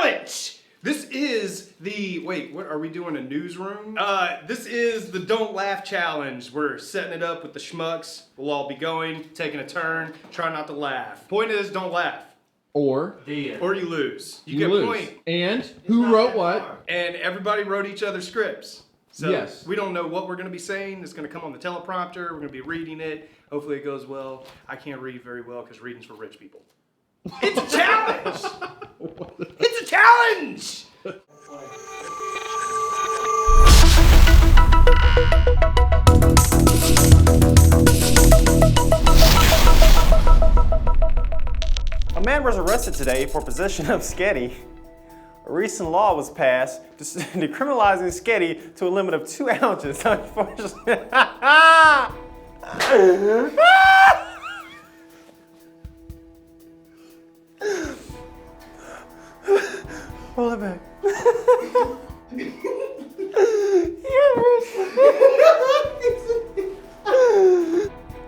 challenge! This is the, wait, what, are we doing a newsroom? This is the Don't Laugh Challenge. We're setting it up with the Schmucks. We'll all be going, taking a turn, try not to laugh. Point is, don't laugh. Or you lose. You get lose. point. And who wrote what? And everybody wrote each other's scripts. So yes. We don't know what we're going to be saying. It's going to come on the teleprompter. We're going to be reading it. Hopefully it goes well. I can't read very well because reading's for rich people. It's a challenge! It's a challenge! A man was arrested today for possession of sketty. A recent law was passed decriminalizing sketty to a limit of 2 ounces. Unfortunately. Roll it back.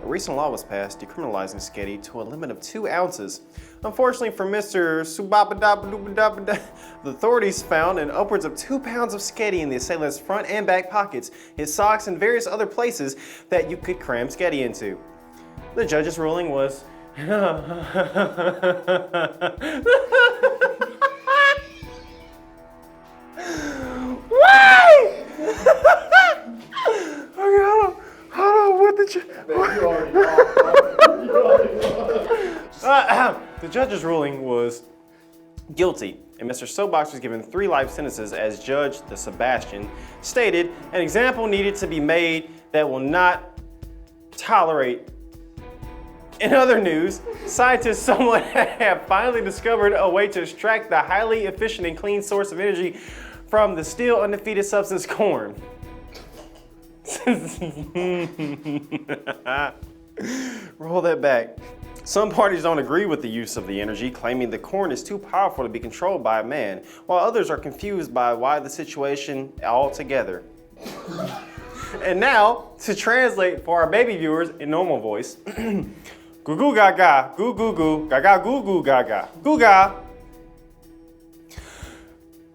A recent law was passed decriminalizing sketty to a limit of 2 ounces. Unfortunately for Mr. Subabadabadabadabada, the authorities found an upwards of 2 pounds of sketty in the assailant's front and back pockets, his socks, and various other places that you could cram sketty into. The judge's ruling was why? Okay, hold on, what the the judge's ruling was guilty, and Mr. Soapbox was given 3 life sentences as Judge the Sebastian stated. An example needed to be made that will not tolerate. In other news, scientists somewhat have finally discovered a way to extract the highly efficient and clean source of energy from the still undefeated substance corn. Roll that back. Some parties don't agree with the use of the energy, claiming the corn is too powerful to be controlled by a man, while others are confused by why the situation altogether. And now, to translate for our baby viewers in normal voice, goo goo gaga, goo goo goo, gaga goo goo gaga, goo ga.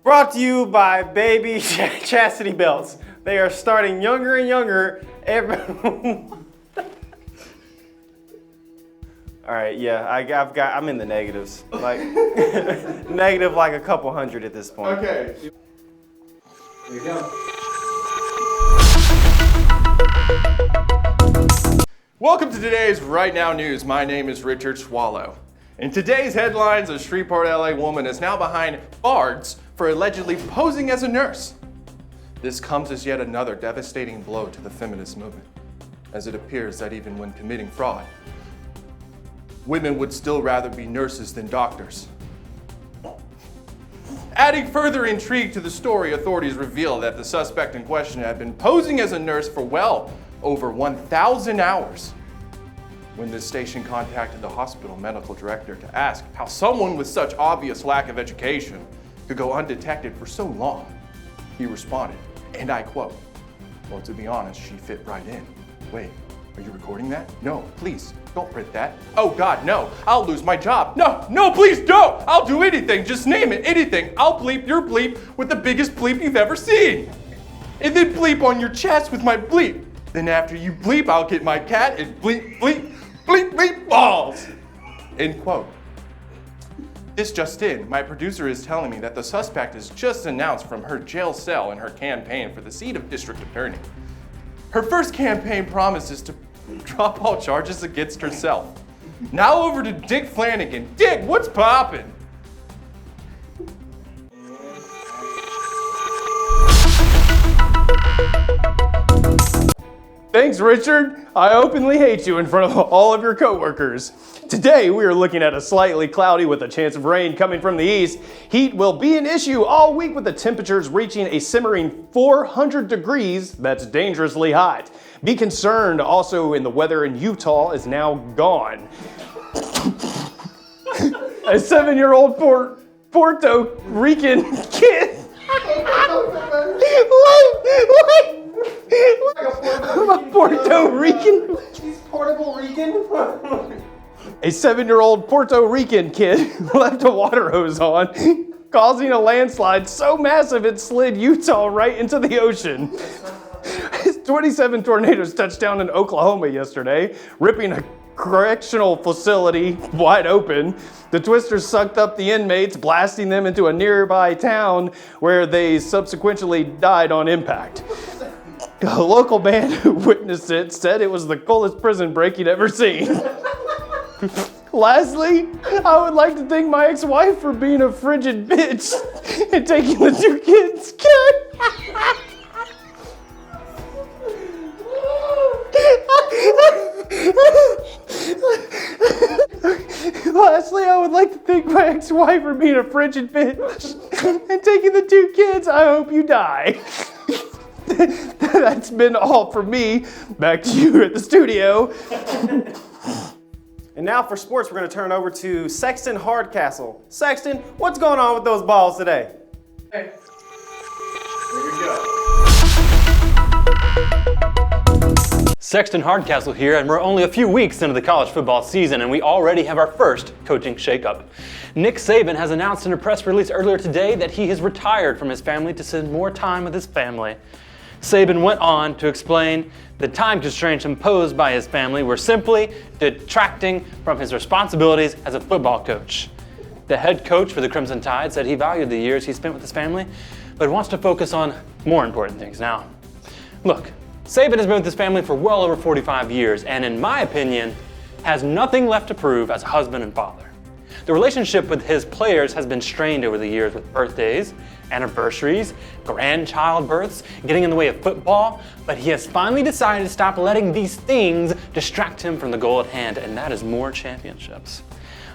Brought to you by Baby Chastity Belts. They are starting younger and younger every. All right, yeah, I'm in the negatives, like negative like a couple hundred at this point. Okay. There you go. Welcome to today's Right Now News. My name is Richard Swallow. In today's headlines, a Shreveport, LA woman is now behind bars for allegedly posing as a nurse. This comes as yet another devastating blow to the feminist movement, as it appears that even when committing fraud, women would still rather be nurses than doctors. Adding further intrigue to the story, authorities reveal that the suspect in question had been posing as a nurse for well over 1,000 hours. When this station contacted the hospital medical director to ask how someone with such obvious lack of education could go undetected for so long, he responded, and I quote, "Well, to be honest, she fit right in. Wait, are you recording that? No, please, don't print that. Oh God, no, I'll lose my job. No, please don't. I'll do anything, just name it, anything. I'll bleep your bleep with the biggest bleep you've ever seen. And then bleep on your chest with my bleep. Then after you bleep, I'll get my cat and bleep, bleep, bleep, bleep balls." End quote. This just in, my producer is telling me that the suspect is just announced from her jail cell in her campaign for the seat of district attorney. Her first campaign promises to drop all charges against herself. Now over to Dick Flanagan. Dick, what's poppin'? Thanks, Richard. I openly hate you in front of all of your coworkers. Today, we are looking at a slightly cloudy with a chance of rain coming from the east. Heat will be an issue all week with the temperatures reaching a simmering 400 degrees. That's dangerously hot. Be concerned also in the weather in Utah is now gone. A 7-year-old Puerto Rican kid. A Puerto Rican. He's Puerto Rican. A 7-year-old Puerto Rican kid left a water hose on causing a landslide so massive it slid Utah right into the ocean. 27 tornadoes touched down in Oklahoma yesterday, ripping a correctional facility wide open. The twisters sucked up the inmates, blasting them into a nearby town where they subsequently died on impact. A local man who witnessed it said it was the coolest prison break he'd ever seen. Lastly, I would like to thank my ex-wife for being a frigid bitch and taking the 2 kids. Lastly, I would like to thank my ex-wife for being a frigid bitch and taking the 2 kids. I hope you die. That's been all for me. Back to you at the studio. And now for sports, we're going to turn over to Sexton Hardcastle. Sexton, what's going on with those balls today? Hey. Here we go. Sexton Hardcastle here, and we're only a few weeks into the college football season, and we already have our first coaching shakeup. Nick Saban has announced in a press release earlier today that he has retired from his family to spend more time with his family. Saban went on to explain the time constraints imposed by his family were simply detracting from his responsibilities as a football coach. The head coach for the Crimson Tide said he valued the years he spent with his family, but wants to focus on more important things now. Look, Saban has been with his family for well over 45 years, and in my opinion, has nothing left to prove as a husband and father. The relationship with his players has been strained over the years with birthdays, anniversaries, grandchild births, getting in the way of football, but he has finally decided to stop letting these things distract him from the goal at hand, and that is more championships.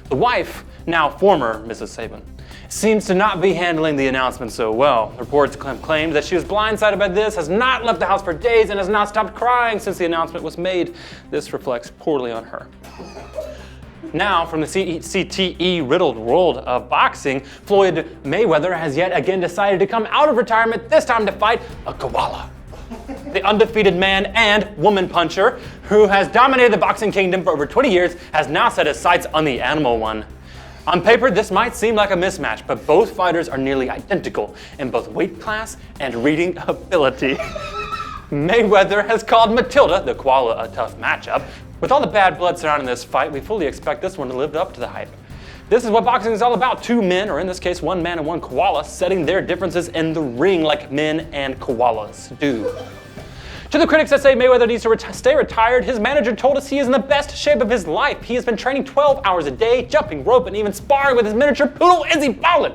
The wife, now former Mrs. Saban, seems to not be handling the announcement so well. Reports claim that she was blindsided by this, has not left the house for days, and has not stopped crying since the announcement was made. This reflects poorly on her. Now, from the CTE-riddled world of boxing, Floyd Mayweather has yet again decided to come out of retirement, this time to fight a koala. The undefeated man and woman puncher, who has dominated the boxing kingdom for over 20 years, has now set his sights on the animal one. On paper, this might seem like a mismatch, but both fighters are nearly identical in both weight class and reading ability. Mayweather has called Matilda, the koala, a tough matchup. With all the bad blood surrounding this fight, we fully expect this one to live up to the hype. This is what boxing is all about. 2 men, or in this case, 1 man and 1 koala, setting their differences in the ring like men and koalas do. To the critics that say Mayweather needs to stay retired, his manager told us he is in the best shape of his life. He has been training 12 hours a day, jumping rope, and even sparring with his miniature poodle, Izzy Bowlen,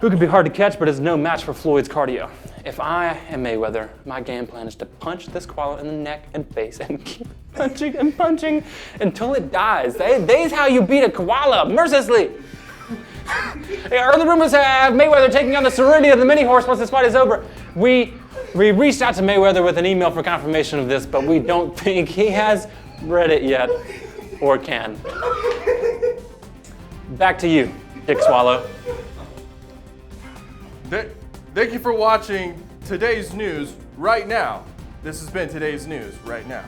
who can be hard to catch but is no match for Floyd's cardio. If I am Mayweather, my game plan is to punch this koala in the neck and face and keep punching and punching until it dies. That's how you beat a koala, mercilessly. Early rumors have Mayweather taking on the serenity of the mini horse once this fight is over. We reached out to Mayweather with an email for confirmation of this, but we don't think he has read it yet or can. Back to you, Dick Swallow. Thank you for watching today's news right now. This has been today's news right now.